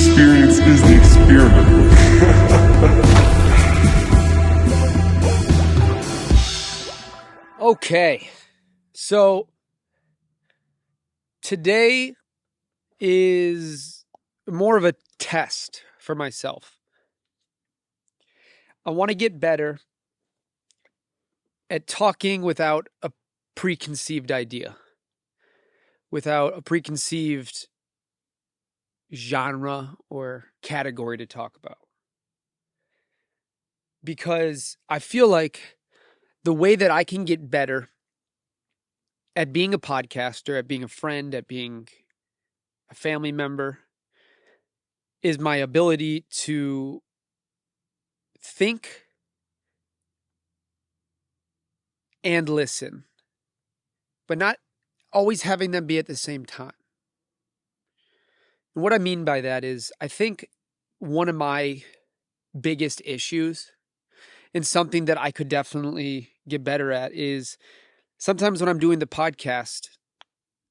experience is the experiment. Okay, so today is more of a test for myself. I want to get better at talking without a preconceived idea, without a preconceived genre or category to talk about. Because I feel like the way that I can get better at being a podcaster, at being a friend, at being a family member, is my ability to think and listen, but not always having them be at the same time. And what I mean by that is, I think one of my biggest issues and something that I could definitely get better at is sometimes when I'm doing the podcast,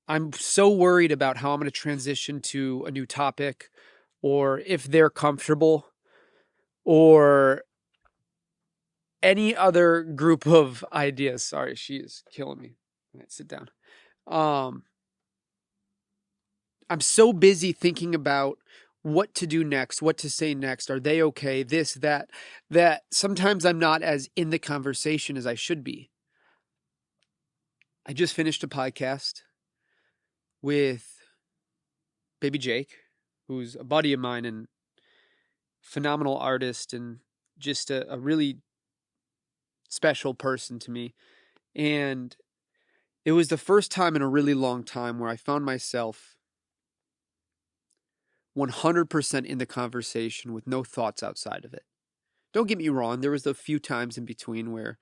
I'm so worried about how I'm going to transition to a new topic, or if they're comfortable, or any other group of ideas. Sorry, she is killing me. All right, sit down. I'm so busy thinking about what to do next, what to say next. Are they okay? This, that sometimes I'm not as in the conversation as I should be. I just finished a podcast with Baby Jake, who's a buddy of mine and phenomenal artist and just a really special person to me. And it was the first time in a really long time where I found myself 100% in the conversation with no thoughts outside of it. Don't get me wrong, there was a few times in between where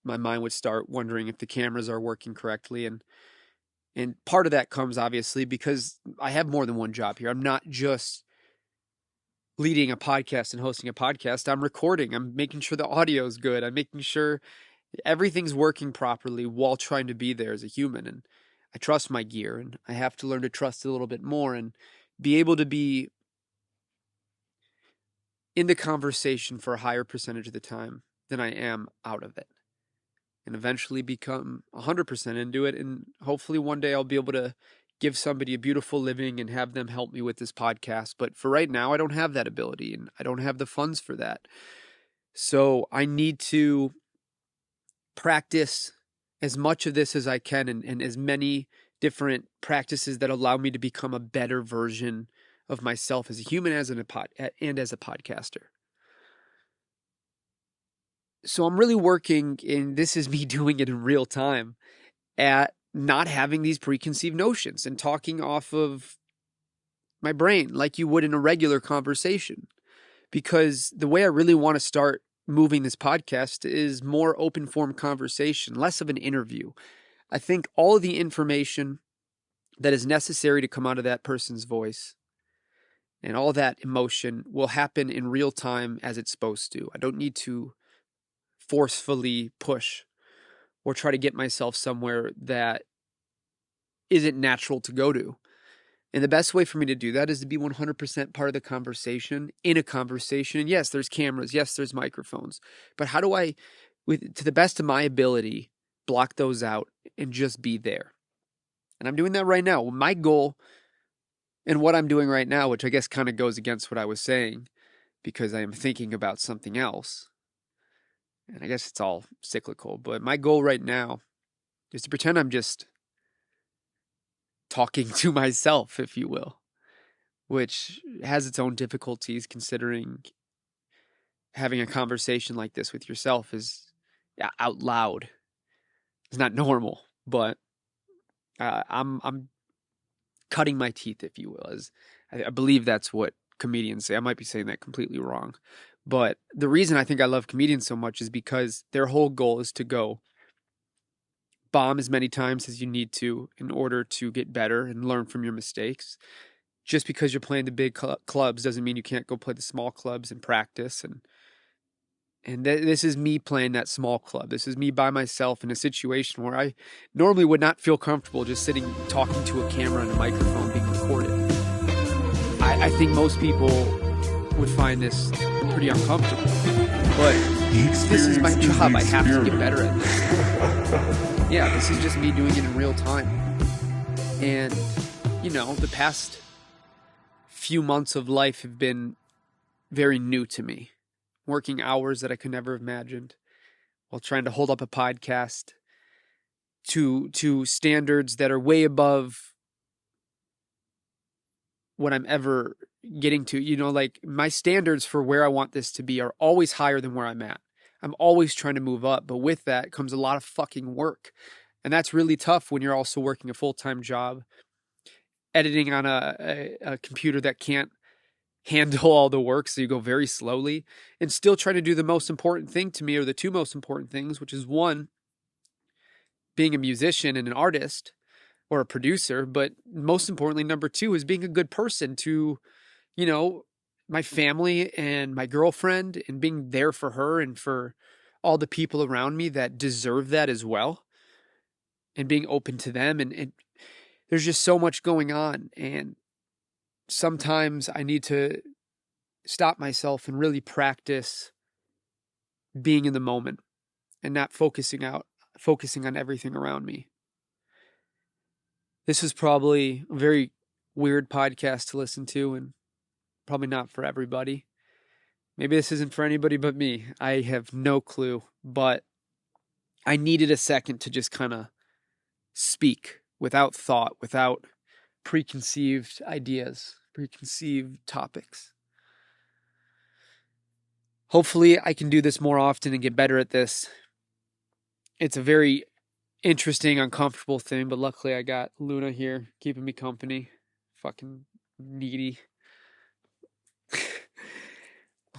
my mind would start wondering if the cameras are working correctly, and part of that comes obviously because I have more than one job here. I'm not just leading a podcast and hosting a podcast. I'm recording. I'm making sure the audio is good. I'm making sure everything's working properly while trying to be there as a human. And I trust my gear, and I have to learn to trust it a little bit more and be able to be in the conversation for a higher percentage of the time than I am out of it, and eventually become 100% into it. And hopefully one day I'll be able to give somebody a beautiful living and have them help me with this podcast. But for right now, I don't have that ability and I don't have the funds for that. So I need to practice as much of this as I can, and as many different practices that allow me to become a better version of myself as a human and as a podcaster. So I'm really working, and this is me doing it in real time, at not having these preconceived notions and talking off of my brain like you would in a regular conversation. Because the way I really want to start moving this podcast is more open form conversation, less of an interview. I think all of the information that is necessary to come out of that person's voice and all that emotion will happen in real time as it's supposed to. I don't need to forcefully push or try to get myself somewhere that isn't natural to go to. And the best way for me to do that is to be 100% part of the conversation, in a conversation. And yes, there's cameras. Yes, there's microphones. But how do I, to the best of my ability, block those out and just be there? And I'm doing that right now. My goal and what I'm doing right now, which I guess kind of goes against what I was saying because I am thinking about something else. And I guess it's all cyclical. But my goal right now is to pretend I'm just talking to myself, if you will, which has its own difficulties considering having a conversation like this with yourself is out loud. It's not normal, but I'm cutting my teeth, if you will. As I believe that's what comedians say. I might be saying that completely wrong. But the reason I think I love comedians so much is because their whole goal is to go bomb as many times as you need to in order to get better and learn from your mistakes. Just because you're playing the big clubs doesn't mean you can't go play the small clubs and practice. And this is me playing that small club. This is me by myself in a situation where I normally would not feel comfortable just sitting talking to a camera and a microphone being recorded. I think most people would find this pretty uncomfortable. But this is my job. I have to get better at this. Yeah, this is just me doing it in real time. And, you know, the past few months of life have been very new to me. Working hours that I could never have imagined while trying to hold up a podcast to standards that are way above what I'm ever getting to. You know, like my standards for where I want this to be are always higher than where I'm at. I'm always trying to move up, but with that comes a lot of fucking work. And that's really tough when you're also working a full-time job, editing on a computer that can't handle all the work, so you go very slowly, and still trying to do the most important thing to me, or the two most important things, which is one, being a musician and an artist or a producer, but most importantly, number two is being a good person to, you know, my family and my girlfriend, and being there for her and for all the people around me that deserve that as well, and being open to them. And there's just so much going on, and sometimes I need to stop myself and really practice being in the moment and not focusing on everything around me. This is probably a very weird podcast to listen to, and probably not for everybody. Maybe this isn't for anybody but me. I have no clue, but I needed a second to just kind of speak without thought, without preconceived ideas, preconceived topics. Hopefully I can do this more often and get better at this. It's a very interesting, uncomfortable thing, but luckily I got Luna here keeping me company. Fucking needy.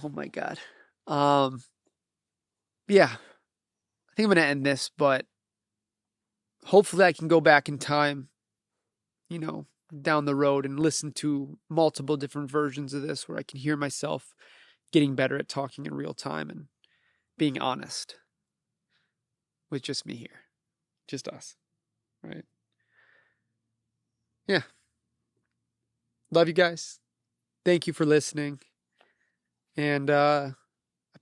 Oh my God. Yeah. I think I'm going to end this, but hopefully I can go back in time, you know, down the road and listen to multiple different versions of this where I can hear myself getting better at talking in real time and being honest with just me here. Just us. Right? Yeah. Love you guys. Thank you for listening. And I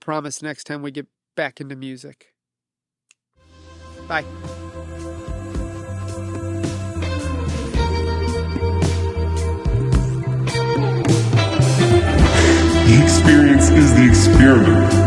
promise next time we get back into music. Bye. The experience is the experiment.